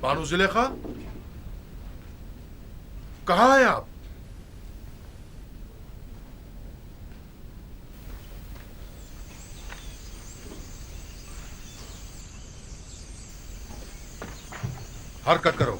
बानो जुलेखा, कहाँ हैं आप? हरकत करो।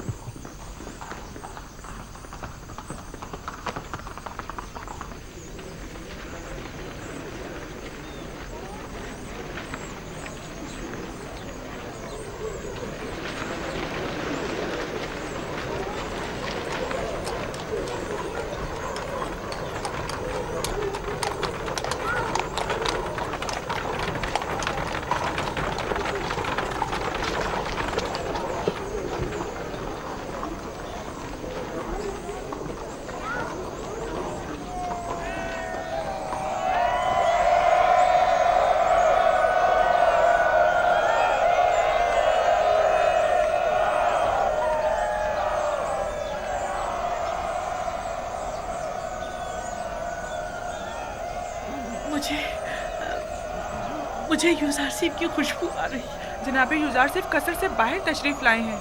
मुझे यूजारसिफ की खुशबू आ रही है। जनाब यूजारसिफ कसर से बाहर तशरीफ लाए हैं।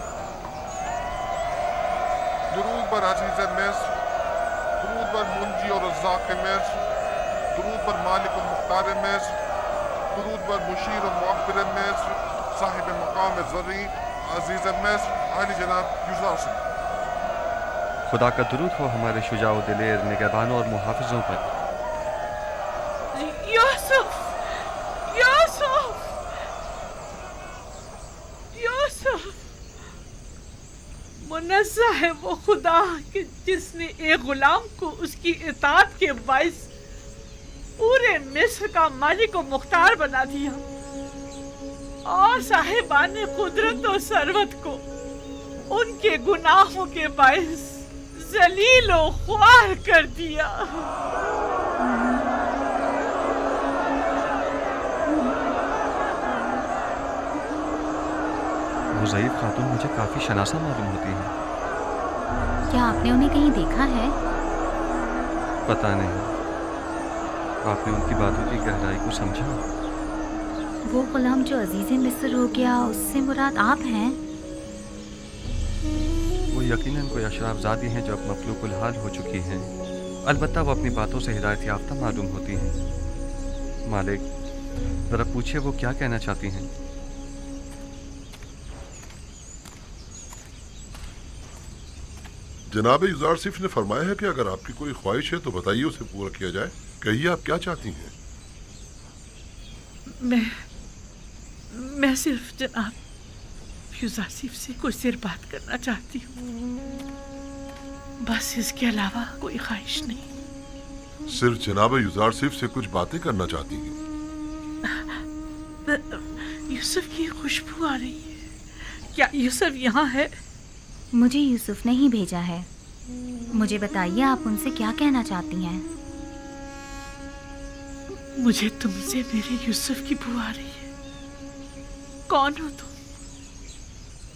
दुरूद बर अजीज़ मिस्र, दुरूद बर मुंजी और रज़्ज़ाक़ मिस्र, दुरूद बर मालिक और मुख्तार मिस्र, दुरूद बर मुशीर और मुअब्बिर मिस्र, साहिब मकाम ज़र्री अजीज़ मिस्र, आली जनाब यूजारसिफ। खुदा का दुरूद हो हमारे शुजाओ दिलेर निगहबानों और मुहाफ़िज़ों पर। यूसुफ, यूसुफ, यूसुफ, मुनज़्ज़ा है वो खुदा कि जिसने एक गुलाम को उसकी इताअत के बाइस पूरे मिस्र का मालिक और मुख्तार बना दिया और साहिबान कुदरत और सरवत को उनके गुनाहों के बाइस ज़लील और ख्वार कर दिया। वो ज़ईफ़ खातून मुझे काफ़ी शनासा मालूम होती है। क्या आपने उन्हें कहीं देखा है? पता नहीं, आपने उनकी बातों की गहराई को समझा? वो गुलाम जो अजीज़ मिस्र हो गया, उससे मुराद आप हैं? वो यकीनन कोई अशराफज़ादी हैं जो अब मफलूकुल हाल हो चुकी हैं। अलबत्ता वो अपनी बातों से हिदायत याफ्ता मालूम होती हैं। मालिक, ज़रा पूछिए वो क्या कहना चाहती हैं? जनाब यूजारसिफ ने फरमाया है कि अगर आपकी कोई ख्वाहिश है तो बताइए, उसे पूरा किया जाए। कहिए आप क्या चाहती हैं? मैं सिर्फ जनाब यूजारसिफ से कुछ देर बात करना चाहती हूँ, बस इसके अलावा कोई ख्वाहिश नहीं। सिर्फ जनाब यूजारसिफ से कुछ बातें करना चाहती हैं? यूसुफ की खुशबू आ रही है। क्या यूसुफ यहाँ है? मुझे यूसुफ ने ही भेजा है। मुझे बताइए आप उनसे क्या कहना चाहती हैं? मुझे तुमसे मेरे यूसुफ की बू आ रही है। कौन हो तुम?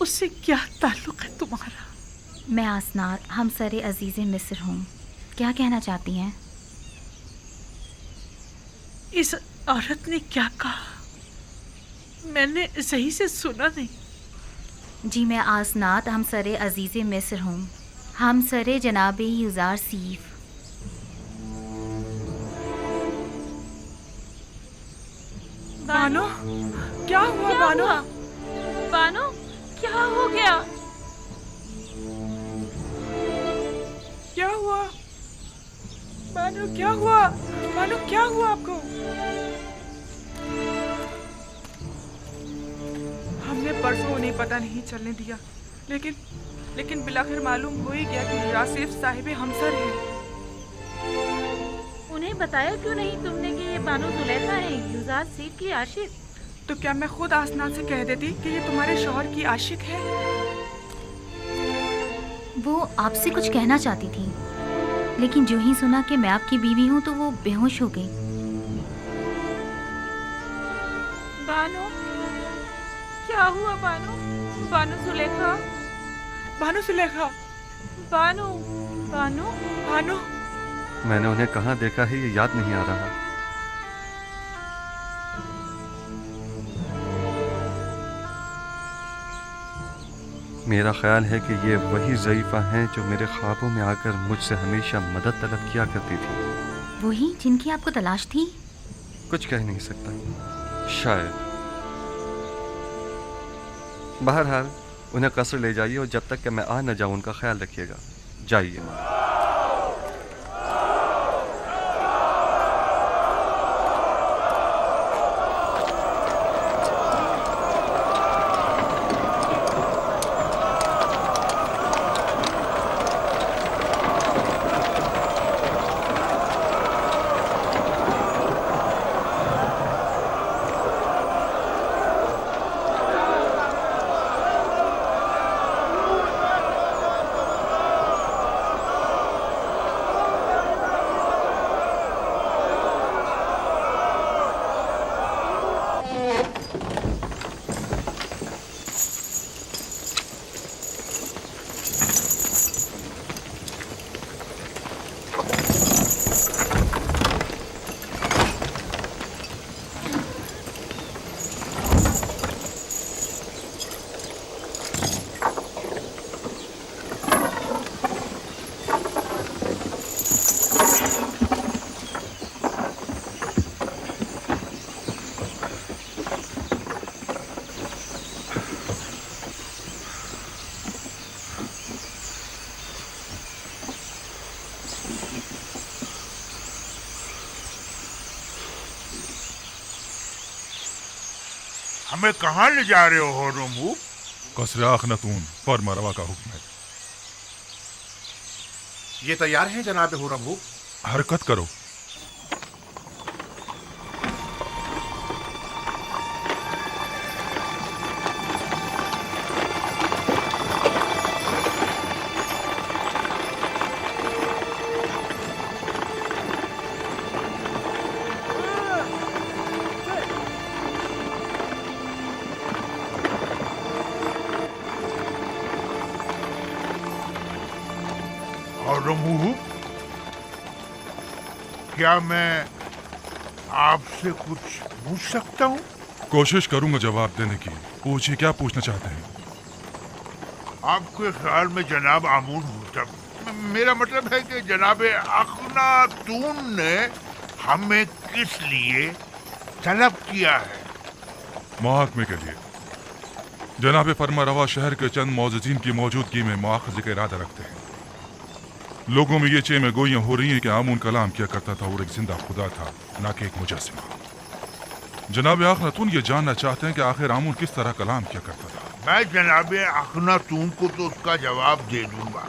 उससे क्या ताल्लुक है तुम्हारा? मैं आसनात हमसरे अजीज़ मिस्र हूँ। क्या कहना चाहती हैं? इस औरत ने क्या कहा? मैंने सही से सुना नहीं। जी, मैं आसनात हमसरे अजीज़ मिस्र हूँ, हमसरे जनाब यूजारसिफ। बानो, क्या हुआ बानो? बानो, क्या हो गया? क्या हुआ बानो? क्या हुआ बानो? क्या हुआ आपको? हमने परसों उन्हें पता नहीं चलने दिया, लेकिन बिलाखिर मालूम हो ही गया कि यूजारसिफ साहिब हमसर है। उन्हें बताया क्यों नहीं तुमने कि ये बानो जुलेखा है, यूजारसिफ की आशिक? तो क्या मैं खुद आसनान से कह देती कि ये तुम्हारे शौहर की आशिक है? वो आपसे कुछ कहना चाहती थी, लेकिन जो ही सुना कि मैं आपकी बीवी हूँ तो वो बेहोश हो गई। बानो, क्या हुआ बानो? बानो जुलेखा, बानो जुलेखा, बानो, बानो, बानो। मैंने उन्हें कहाँ देखा है ये याद नहीं आ रहा। میرا خیال ہے کہ یہ وہی ضعیفہ ہیں جو میرے خوابوں میں آ کر مجھ سے ہمیشہ مدد طلب کیا کرتی تھی. وہی جن کی آپ کو تلاش تھی؟ کچھ کہہ نہیں سکتا، شاید. بہرحال انہیں قصر لے جائیے اور جب تک کہ میں آ نہ جاؤں ان کا خیال رکھیے گا. جائیے. ہمیں کہاں لے جا رہے ہو رمو؟ قصر اخناتون فرما روا کا حکم ہے. یہ تیار ہیں جناب ہورمو؟ حرکت کرو. اور رمو، کیا میں آپ سے کچھ پوچھ سکتا ہوں؟ کوشش کروں گا جواب دینے کی. پوچھیے کیا پوچھنا چاہتے ہیں. آپ کے خیال میں جناب آمون ہوتا، میرا مطلب ہے کہ جناب اخناتون نے ہمیں کس لیے طلب کیا ہے؟ محاکمے کے لیے. جناب فرما روا شہر کے چند معززین کی موجودگی میں مواخذے کا ارادہ رکھتے ہیں. لوگوں میں یہ چیمیں گوئیاں ہو رہی ہیں کہ آمون کلام کیا کرتا تھا اور ایک زندہ خدا تھا، نہ کہ ایک مجسمہ. جناب اخناتون یہ جاننا چاہتے ہیں کہ آخر آمون کس طرح کلام کیا کرتا تھا. میں جناب اخناتون کو تو اس کا جواب دے دوں گا،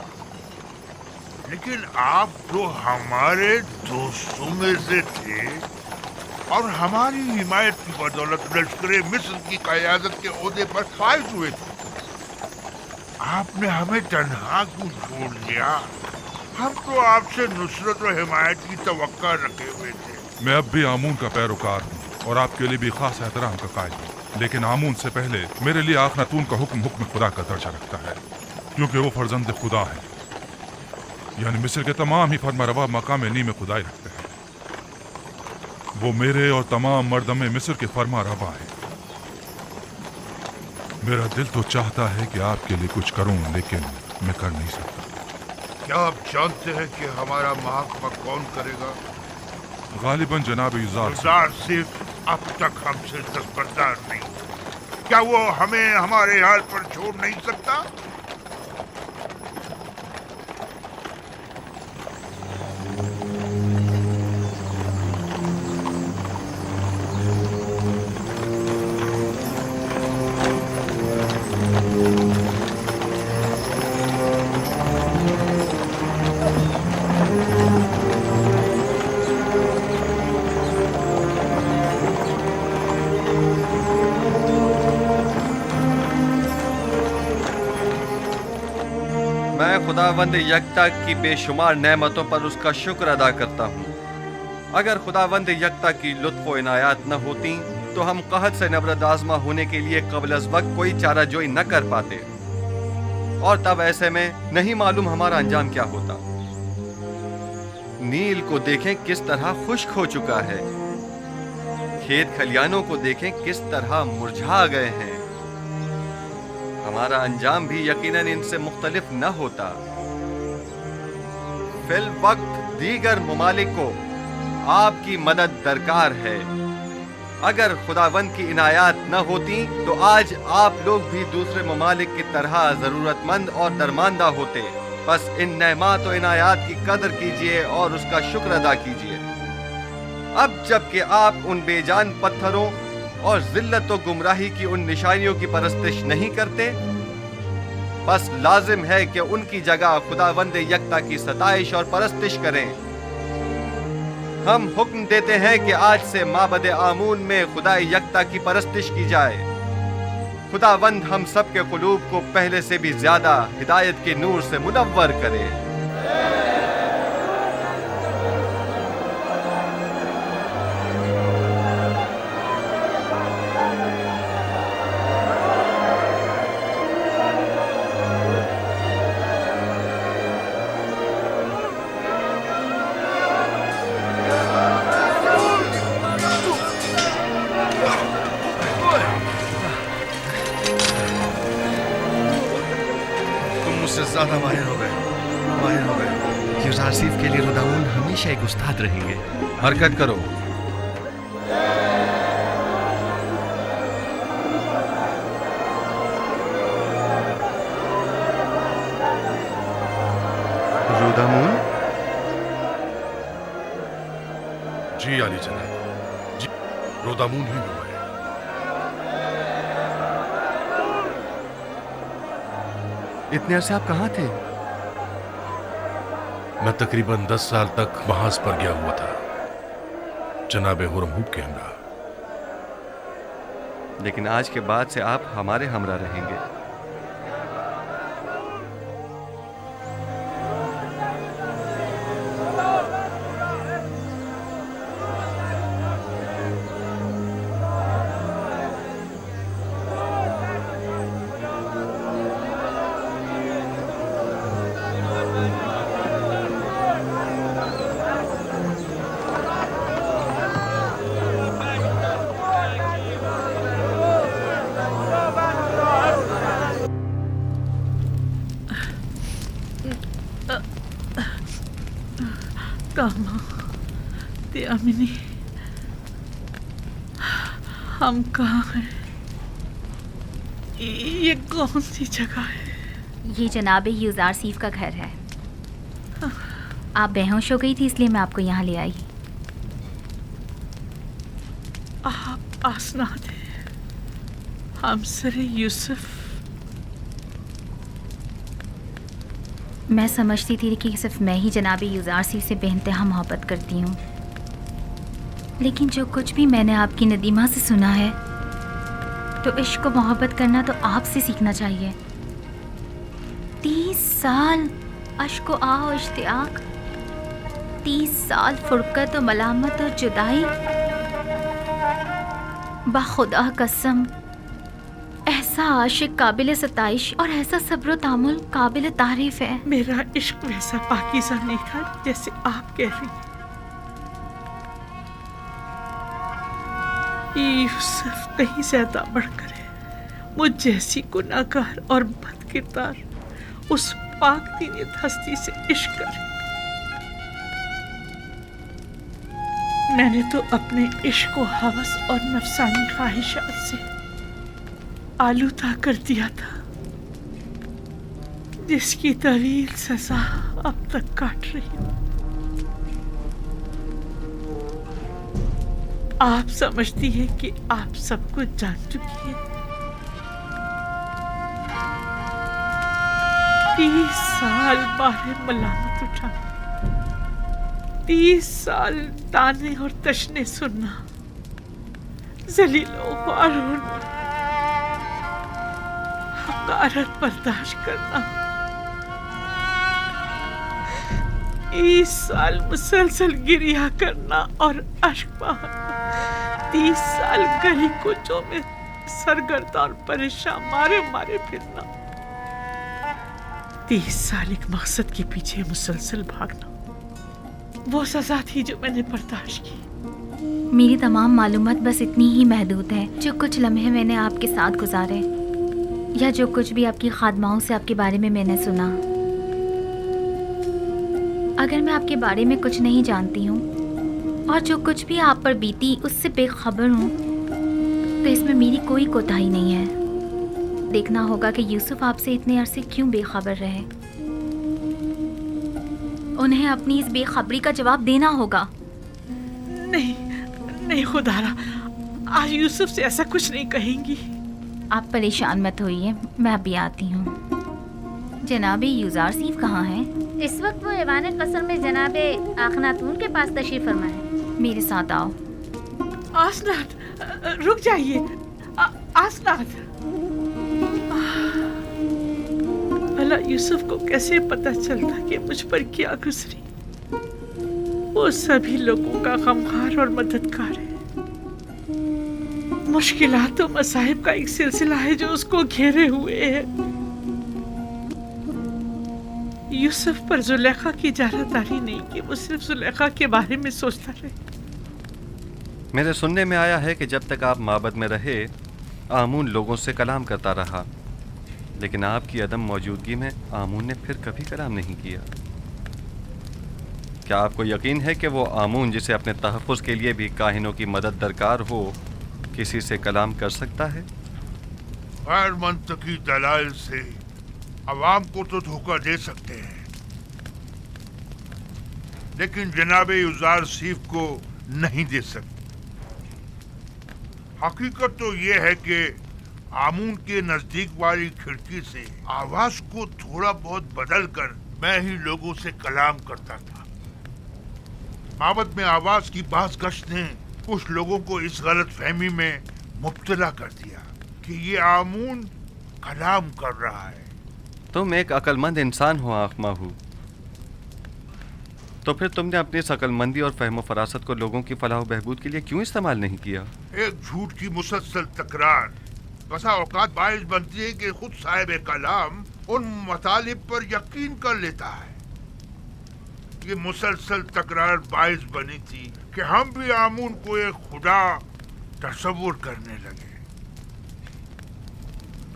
لیکن آپ تو ہمارے دوستوں میں سے تھے اور ہماری حمایت کی بدولت لشکر مصر کی قیادت کے عہدے پر فائز ہوئے تھے. آپ نے ہمیں تنہا کیوں چھوڑ دیا؟ ہم تو آپ سے نصرت و حمایت کی توقع رکھے ہوئے تھے. میں اب بھی آمون کا پیروکار ہوں اور آپ کے لیے بھی خاص احترام کا قائل ہوں، لیکن آمون سے پہلے میرے لیے اخناتون کا حکم خدا کا درجہ رکھتا ہے، کیونکہ وہ فرزند خدا ہے. یعنی مصر کے تمام ہی فرما روا مقام نیم خدائی رکھتے ہیں. وہ میرے اور تمام مردم مصر کے فرما روا ہیں. میرا دل تو چاہتا ہے کہ آپ کے لیے کچھ کروں، لیکن میں کر نہیں سکتا. کیا آپ جانتے ہیں کہ ہمارا محاکمہ کون کرے گا؟ غالباً جناب یوزار صرف اب تک ہم سے دستبردار نہیں. کیا وہ ہمیں ہمارے حال پر چھوڑ نہیں سکتا؟ میں خداوند یکتا کی بے شمار نعمتوں پر اس کا شکر ادا کرتا ہوں. اگر خداوند یکتا کی لطف و عنایات نہ ہوتی تو ہم قحط سے نبرد آزما ہونے کے لیے قبل از وقت کوئی چارہ جوئی نہ کر پاتے، اور تب ایسے میں نہیں معلوم ہمارا انجام کیا ہوتا. نیل کو دیکھیں کس طرح خشک ہو چکا ہے، کھیت کھلیانوں کو دیکھیں کس طرح مرجھا گئے ہیں. हमारा अंजाम भी यकीनन इनसे मुख्तलिफ न होता। फिल वक्त दीगर ममालिक को आपकी मदद दरकार है। अगर खुदावंद की इनायात न होती तो आज आप लोग भी दूसरे ममालिक की तरह ज़रूरतमंद और दरमांदा होते। बस इन नेमात और इनायात की कदर कीजिए और उसका शुक्र अदा कीजिए। अब जबकि आप उन बेजान पत्थरों और जिल्लत और गुमराही की उन निशानियों की परस्तिश नहीं करते, बस लाजिम है कि उनकी जगह खुदावंद यकता की सताइश और परस्तिश करें। हम हुक्म देते हैं कि आज से माबद आमून में खुदा यकता की परस्तिश की जाए। खुदावंद हम सब के कुलूब को पहले से भी ज्यादा हिदायत के नूर से मुनव्वर करे। ज्यादा माहिर हो गए। यूज़ार सीफ के लिए रुदामून हमेशा एक उस्ताद रहेंगे। हरकत करो। रुदामून? जी अली जनाब, जी रुदामून ही हुआ है। इतने अरसे आप कहाँ थे? मैं तकरीबन 10 साल तक महाज पर गया हुआ था, जनाब हुरमहूब के हमरा। लेकिन आज के बाद से आप हमारे हमरा रहेंगे। कामा त्यामिनी, हम कहाँ हैं? ये कौन सी जगह है? ये जनाब यूज़ार सीफ का घर है। आप बेहोश हो गई थी इसलिए मैं आपको यहाँ ले आई। आप आसनाद हैं, हमसर यूसुफ। मैं समझती थी कि सिर्फ मैं ही जनाब यूज़ार सीफ से बेइंतहा मोहब्बत करती हूँ, लेकिन जो कुछ भी मैंने आपकी नदीमा से सुना है तो इश्क व मोहब्बत करना तो आपसे सीखना चाहिए। 30 साल अश्क व आह और इश्तियाक, 30 साल फुरकत और मलामत और जुदाई। बाखुदा कसम, ऐसा आशिक काबिल सताइश और ऐसा सब्र व तामुल काबिल तारीफ है। मेरा इश्क वैसा पाकीज़ा नहीं था जैसे आप कह रही हैं। यूसुफ कहीं ज्यादा बढ़कर है। मुझ जैसी गुनाहगार और बदकिरदार उस पाक दीनियत हस्ती से इश्क करे। मैंने तो अपने इश्क को हवस और नफसानी ख्वाहिशात से आलूदा कर दिया था, जिसकी तवील सजा अब तक काट रही हूँ। आप समझती हैं कि आप सब कुछ जान चुकी हैं। 30 साल बारे मलामत उठा, 30 साल ताने और तशने सुनना, जलीलो ख्वार होना, हकारत बर्दाश्त करना, 30 साल मुसलसल गिरिया करना और अश्क बहाना, 30 साल गली कुचों में सरगर्दा और परेशान मारे मारे फिरना, 30 साल एक मकसद के पीछे मुसलसल भागना, वो सजा थी जो मैंने बर्दाश्त की। मेरी तमाम मालूमात बस इतनी ही महदूद है जो कुछ लम्हे मैंने आपके साथ गुजारे। या जो कुछ भी आपकी खादमाओं से आपके बारे में मैंने सुना, अगर मैं आपके बारे में कुछ नहीं जानती हूँ और जो कुछ भी आप पर बीती उससे बेखबर हूँ, तो इसमें मेरी कोई कोताही नहीं है। देखना होगा कि यूसुफ आपसे इतने अरसे क्यों बेखबर रहे। उन्हें अपनी इस बेखबरी का जवाब देना होगा। नहीं नहीं खुदारा, आज यूसुफ से ऐसा कुछ नहीं कहेंगी। आप परेशान मत होइए, मैं अभी आती हूँ। जनाबे यूजार सीफ कहाँ हैं? इस वक्त वो ऐवान कसर में जनाबे आखनातून के पास तशरीफ फरमा है। मेरे साथ आओ। आसनाद, रुक जाइए। आसनाद, भला यूसुफ को कैसे पता चलता कि मुझ पर क्या गुजरी? वो सभी लोगों का गमखार और मददगार है। मुश्किलात और मसाइब का एक सिलसिला है जो उसको घेरे हुए है। यूसुफ पर जुलेखा की जारदारी नहीं कि वो सिर्फ जुलेखा के बारे में सोचता रहे। मेरे सुनने में आया है कि जब तक आप माबद में रहे आमून लोगों से कलाम करता रहा, लेकिन आपकी अदम मौजूदगी में आमून ने फिर कभी कलाम नहीं किया। क्या आपको यकीन है कि वो आमून जिसे अपने तहफ़्फ़ुज़ के लिए भी काहिनों की मदद दरकार हो, किसी से कलाम कर सकता है? गैर मंतकी दलाइल से अवाम को तो धोखा दे सकते हैं, लेकिन जनाबे यूजार सीफ को नहीं दे सकते। हकीकत तो ये है कि आमून के नजदीक वाली खिड़की से आवाज को थोड़ा बहुत बदल कर मैं ही लोगों से कलाम करता था। माबद में आवाज की बाज गश्त ने कुछ लोगों को इस गलत फहमी में मुब्तला कर दिया कि ये आमून कलाम कर रहा है। तुम एक अक्लमंद इंसान हो आँख माहू, तो फिर तुमने अपनी इस अक्लमंदी और फहम फरासत को लोगों की फलाह बहबूद के लिए क्यों इस्तेमाल नहीं किया? एक झूठ की मुसलसल तकरार बसा औकात बाइस बनती है कि खुद साहिब कलाम उन मतालिब पर यकीन कर लेता है। ये मुसलसल तकरार बाइस बनी थी कि हम भी आमून को एक खुदा तस्वुर करने लगे।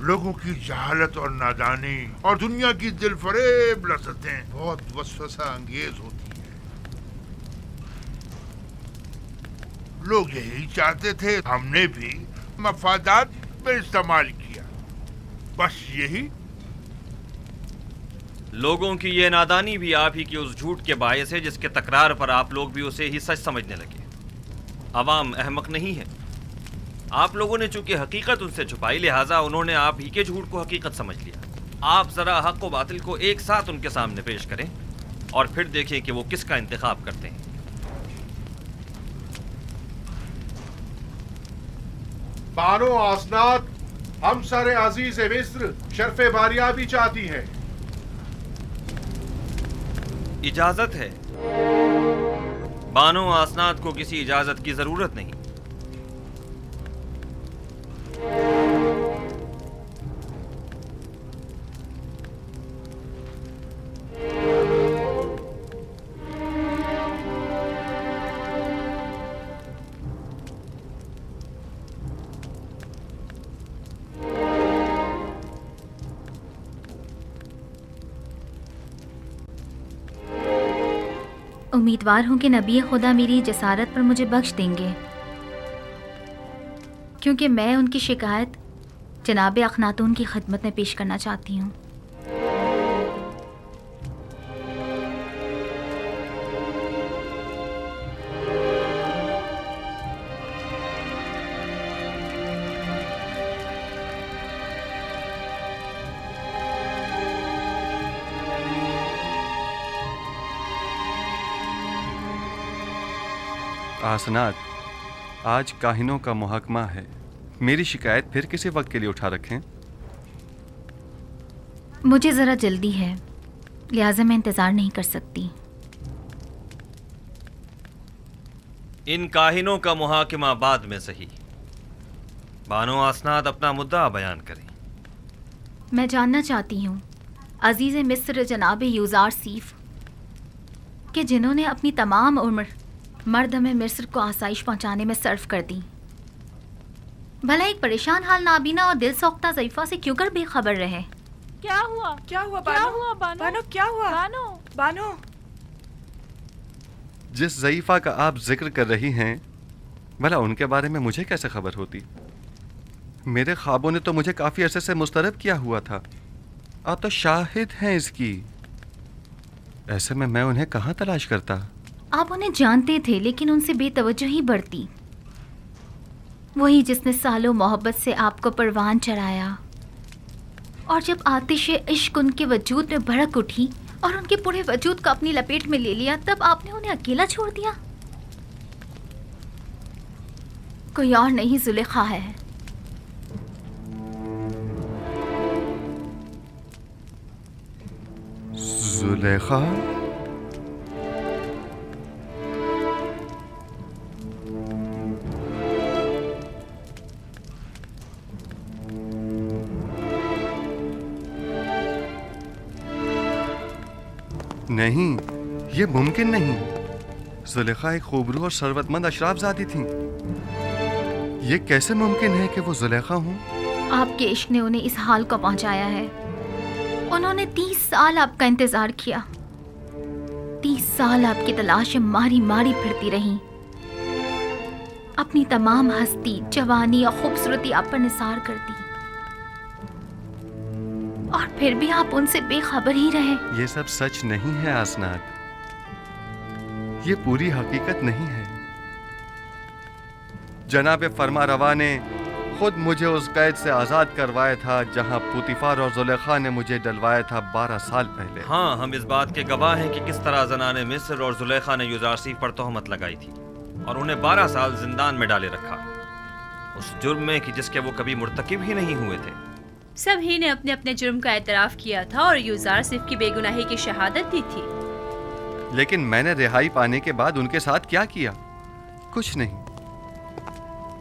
लोगों की जहालत और नादानी और दुनिया की दिलफरेब लज़्ज़तें बहुत वसवसा अंगेज होती है। लोग यही चाहते थे, हमने भी मफादात पे इस्तेमाल किया, बस यही। लोगों की ये नादानी भी आप ही की उस झूठ के बायस है जिसके तकरार पर आप लोग भी उसे ही सच समझने लगे। अवाम अहमक नहीं है। आप लोगों ने चूंकि हकीकत उनसे छुपाई, लिहाजा उन्होंने आप ही के झूठ को हकीकत समझ लिया। आप जरा हक व बातिल को एक साथ उनके सामने पेश करें और फिर देखें कि वो किसका इंतखाब करते हैं। बानो आसनाद, हम सारे अजीज मिस्र शर्फ बारियाबी चाहती हैं। इजाजत है। बानो आसनाद को किसी इजाजत की जरूरत नहीं। उम्मीदवार हूँ कि नबी खुदा मेरी जसारत पर मुझे बख्श देंगे, क्योंकि मैं उनकी शिकायत जनाब अखनातून की खिदमत में पेश करना चाहती हूँ। आसनाद, आज काहिनों का मुहकमा है। मेरी शिकायत फिर किसी वक्त के लिए उठा रखें। मुझे ज़रा जल्दी है, लिहाजा मैं इंतज़ार नहीं कर सकती। इन काहिनों का मुहाकिमा बाद में सही। बानो आसनाद अपना मुद्दा बयान करें। मैं जानना चाहती हूँ अजीज़ मिस्र जनाब यूजार सीफ कि जिन्होंने अपनी तमाम उम्र मर्द में मिस्र को आसाइश पहुँचाने में सर्फ कर दी, भला एक परेशान हाल नाबीना और दिल सोख्ता ज़ईफ़ा से क्यों कर बेखबर रहे? क्या हुआ? क्या हुआ क्या बानो? हुआ बानो? बानो क्या हुआ? बानो बानो जिस ज़ईफ़ा का आप जिक्र कर रही हैं, भला उनके बारे में मुझे कैसे खबर होती? मेरे ख्वाबों ने तो मुझे काफ़ी अरसे से मुस्तरब किया हुआ था। आप तो शाहिद हैं इसकी। ऐसे में मैं उन्हें कहाँ तलाश करता? आप उन्हें जानते थे लेकिन उनसे बेतवज्जोही बढ़ती। वही जिसने सालों मोहब्बत से आपको परवान चढ़ाया, और जब आतिश इश्क उनके वजूद में भड़क उठी और उनके पूरे वजूद को अपनी लपेट में ले लिया, तब आपने उन्हें अकेला छोड़ दिया। कोई और नहीं, जुलेखा है। जुलेखा? नहीं, ये मुमकिन नहीं। जुलेखा एक खूबरू और सरवतमंद अशराफजादी थी। ये कैसे मुमकिन है कि वो जुलेखा हूँ? आपके इश्क ने उन्हें इस हाल को पहुंचाया है। उन्होंने 30 साल आपका इंतजार किया। 30 साल आपकी तलाश में मारी मारी फिरती रही। अपनी तमाम हस्ती, जवानी और खूबसूरती आप पर निसार कर दी, और फिर भी आप उनसे बेखबर ही रहे। ये सब सच नहीं है आसनाद। ये पूरी हकीकत नहीं है। जनाब फरमा रवा ने खुद मुझे उस कैद से आज़ाद करवाया था जहां पुतिफार और जुलेखा ने मुझे डलवाया था 12 साल पहले। हाँ, हम इस बात के गवाह हैं कि किस तरह ज़नाने मिस्र और जुलेखा ने यूज़रसीफ पर तोहमत लगाई थी और उन्हें 12 साल जिंदान में डाले रखा, उस जुर्म में कि जिसके वो कभी मुर्तकिब ही नहीं हुए थे। सभी ने अपने अपने जुर्म का एतराफ़ किया था और यूज़रसीफ की बेगुनाही की शहादत दी थी। लेकिन मैंने रिहाई पाने के बाद उनके साथ क्या किया? कुछ नहीं।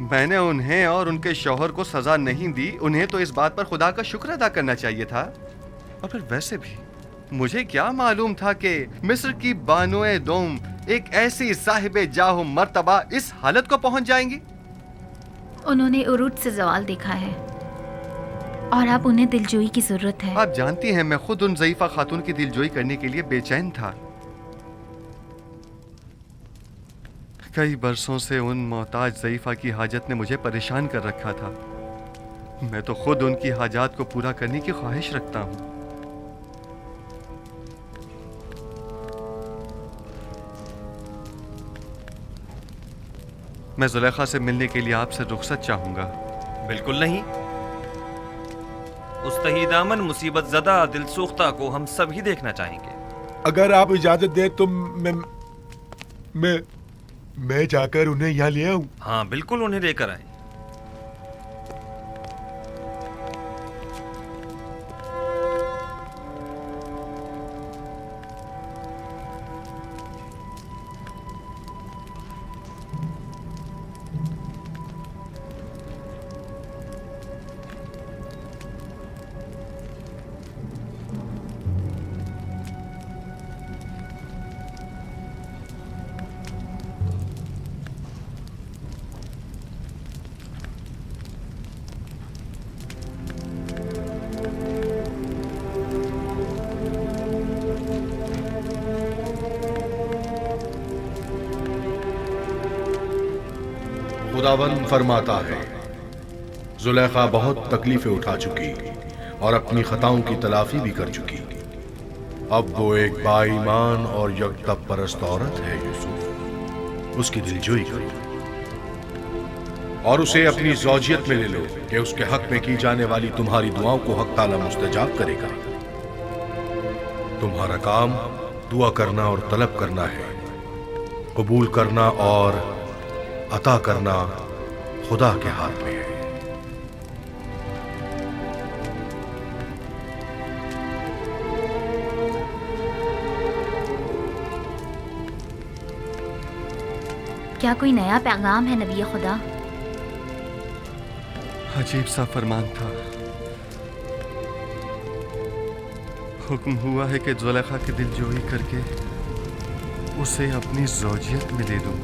मैंने उन्हें और उनके शौहर को सजा नहीं दी। उन्हें तो इस बात पर खुदा का शुक्र अदा करना चाहिए था। और फिर वैसे भी मुझे क्या मालूम था कि मिस्र की बानोए दोम एक ऐसी साहिबे जाहो मर्तबा इस हालत को पहुंच जाएंगी। उन्होंने उरूज से ज़वाल देखा है और अब उन्हें दिलजोई की जरूरत है। आप जानती हैं, मैं खुद उन ज़ईफ़ा खातून की दिलजोई करने के लिए बेचैन था। कई बरसों से उन मोहताज ज़ईफ़ा की हाजत ने मुझे परेशान कर रखा था। मैं तो खुद उनकी हाजात को पूरा करने की ख्वाहिश रखता हूँ। मैं जुलेखा से मिलने के लिए आपसे रुखसत चाहूंगा। बिल्कुल नहीं। उस तहीदामन मुसीबत ज़दा दिलसोख्ता को हम सभी देखना चाहेंगे। अगर आप इजाजत दें तो मैं जाकर उन्हें यहाँ ले आऊं। हाँ बिल्कुल, उन्हें लेकर आए। खुदावंद फरमाता है, जुलेखा बहुत तकलीफें उठा चुकी और अपनी खताओं की तलाफी भी कर चुकी। अब वो एक बाईमान और यकतब परस्त औरत है। यूसुफ, उसकी दिलजोई करो और उसे अपनी ज़ौजियत में ले लो कि उसके हक में की जाने वाली तुम्हारी दुआओं को हक ताला मुस्तजाब करेगा। तुम्हारा काम दुआ करना और तलब करना है। कबूल करना और अता करना खुदा के हाथ में है। क्या कोई नया पैगाम है नबी खुदा? अजीब सा फरमान था। हुक्म हुआ है कि जुलेखा की दिलजोई करके उसे अपनी ज़ौजियत में ले लूं।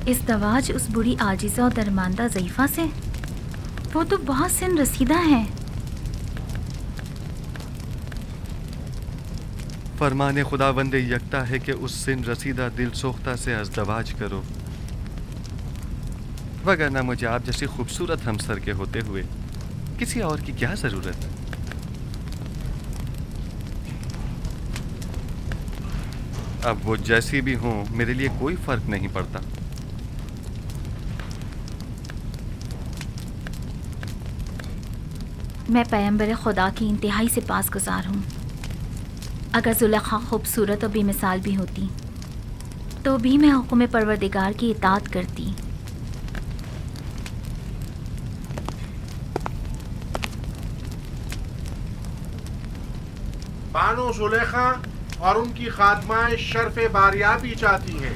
ازدواج اس بڑی عاجزہ اور درماندہ ضعیفہ سے؟ وہ تو بہت سن رسیدہ ہیں. فرمان خداوند یکتا ہے کہ اس سن رسیدہ دل سوختہ سے ازدواج کرو، وگرنہ مجھے آپ جیسی خوبصورت ہمسر کے ہوتے ہوئے کسی اور کی کیا ضرورت؟ اب وہ جیسی بھی ہوں میرے لیے کوئی فرق نہیں پڑتا. میں پیغمبر خدا کی انتہائی سے پاس گزار ہوں. اگر زلیخا خوبصورت اور بے مثال بھی ہوتی تو بھی میں حکم پروردگار کی اطاعت کرتی. بانو زلیخا اور ان کی خادمائیں شرف باریابی چاہتی ہیں.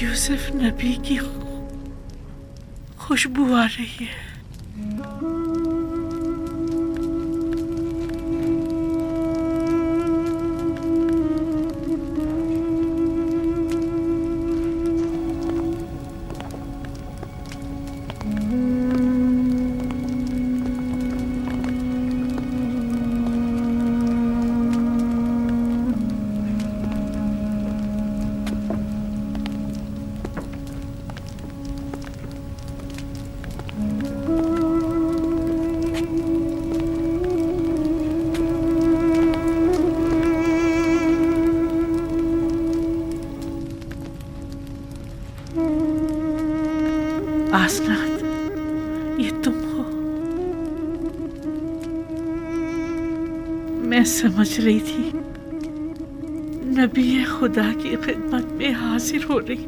یوسف نبی کی خوشبو آ رہی ہے. آسنات، یہ تم ہو؟ میں سمجھ رہی تھی نبی خدا کی خدمت میں حاضر ہو رہی.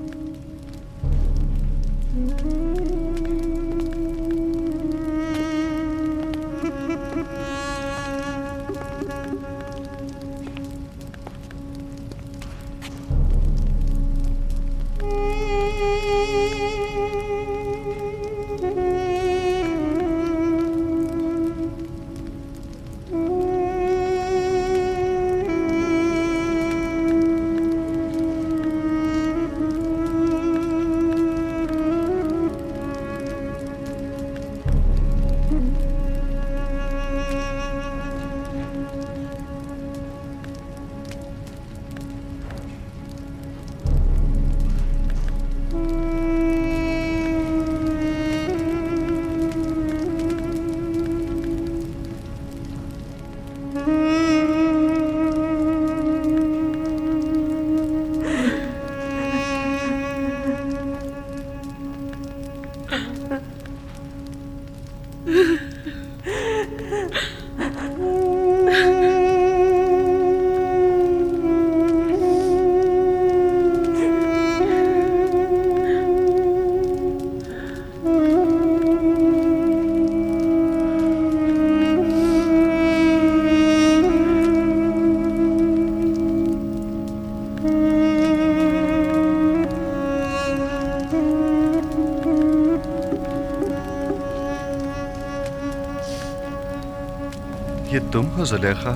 ये तुम हो जुलेखा?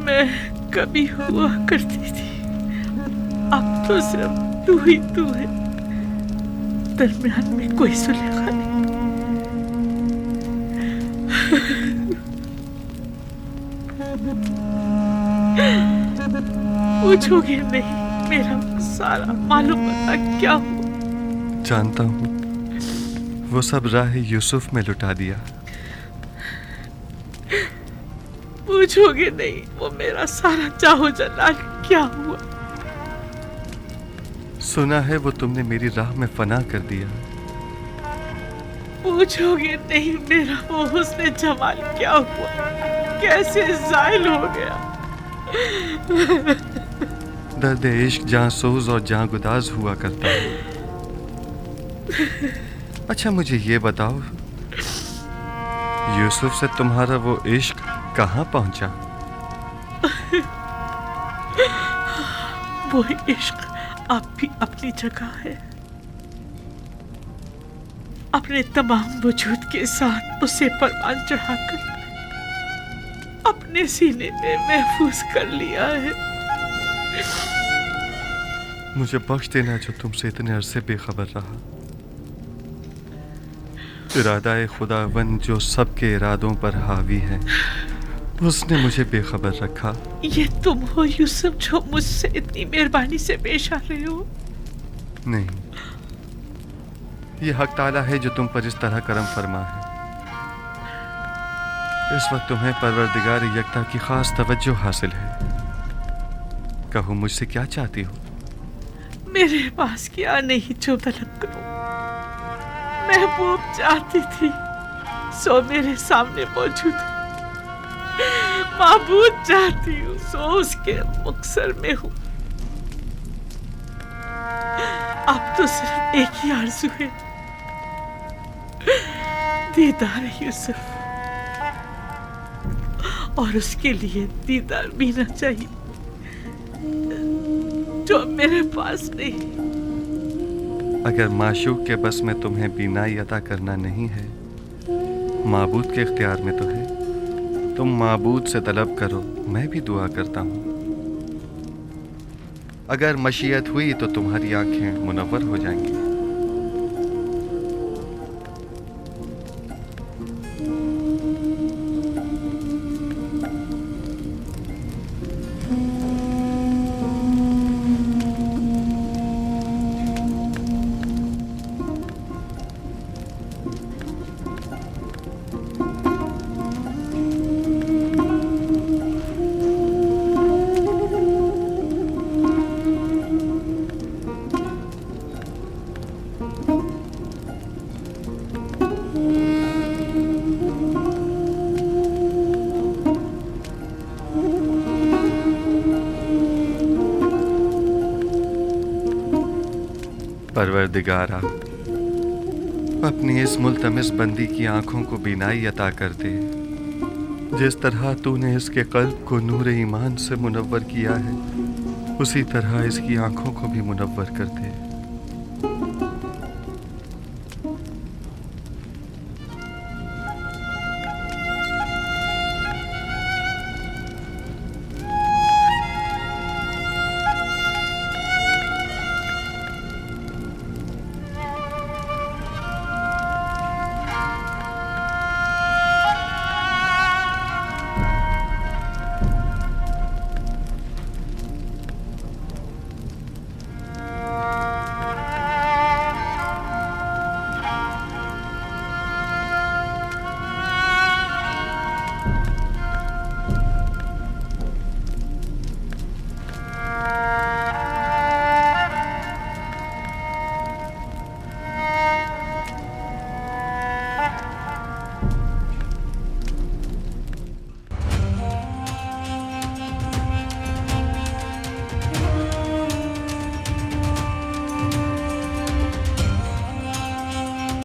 मैं कभी हुआ करती थी, अब तो सिर्फ तू ही तू है, दरमियान में कोई जुलेखा नहीं। पूछोगे नहीं मेरा सारा मालूम बता क्या हुआ? जानता हूँ, वो सब राह यूसुफ में लुटा दिया। पूछोगे नहीं वो मेरा सारा चाहो जलाल क्या हुआ? सुना है वो तुमने मेरी राह में फना कर दिया। पूछोगे नहीं मेरा वो हुस्न जमाल क्या हुआ, कैसे ज़ाइल हो गया? दर्द इश्क जहाँ सोज और जहाँ गुदाज हुआ करता है। अच्छा मुझे ये बताओ, यूसुफ से तुम्हारा वो इश्क कहाँ पहुंचा? वो इश्क अब भी अपनी जगह है, अपने तमाम वजूद के साथ उसे परवान चढ़ाकर अपने सीने में महफूज कर लिया है। मुझे बख्श देना जो तुमसे इतने अरसे बेखबर रहा। इरादा खुदावन जो सबके इरादों पर हावी है, उसने मुझे बेखबर रखा। ये तुम हो यूसुफ जो मुझसे इतनी मेहरबानी से पेश आ रहे हो? नहीं, ये हक ताला है जो तुम पर इस तरह करम फरमा है। इस वक्त तुम्हें परवरदिगार यकता की खास तवज्जो हासिल है। कहो मुझसे क्या चाहती हो? मेरे पास क्या नहीं जो तलब करूं। महबूब चाहती थी सो मेरे सामने मौजूद है, माबूद चाहती हूँ सो उसके मुक्सर में हूँ। अब तो सिर्फ एक ही आरज़ू है, दीदार यूसुफ, और उसके लिए दीदार बीना चाहिए जो मेरे पास नहीं। अगर माशूक के बस में तुम्हें बीनाई अता करना नहीं है, माबूद के इख्तियार में तो है। तुम माबूद से तलब करो, मैं भी दुआ करता हूँ। अगर मशीयत हुई तो तुम्हारी आंखें मुनव्वर हो जाएंगी। परवरदिगारा, अपनी इस मुल्तमिस बंदी की आंखों को बीनाई अता कर दे। जिस तरह तूने इसके कल्ब को नूर ईमान से मुनव्वर किया है, उसी तरह इसकी आंखों को भी मुनव्वर कर दे।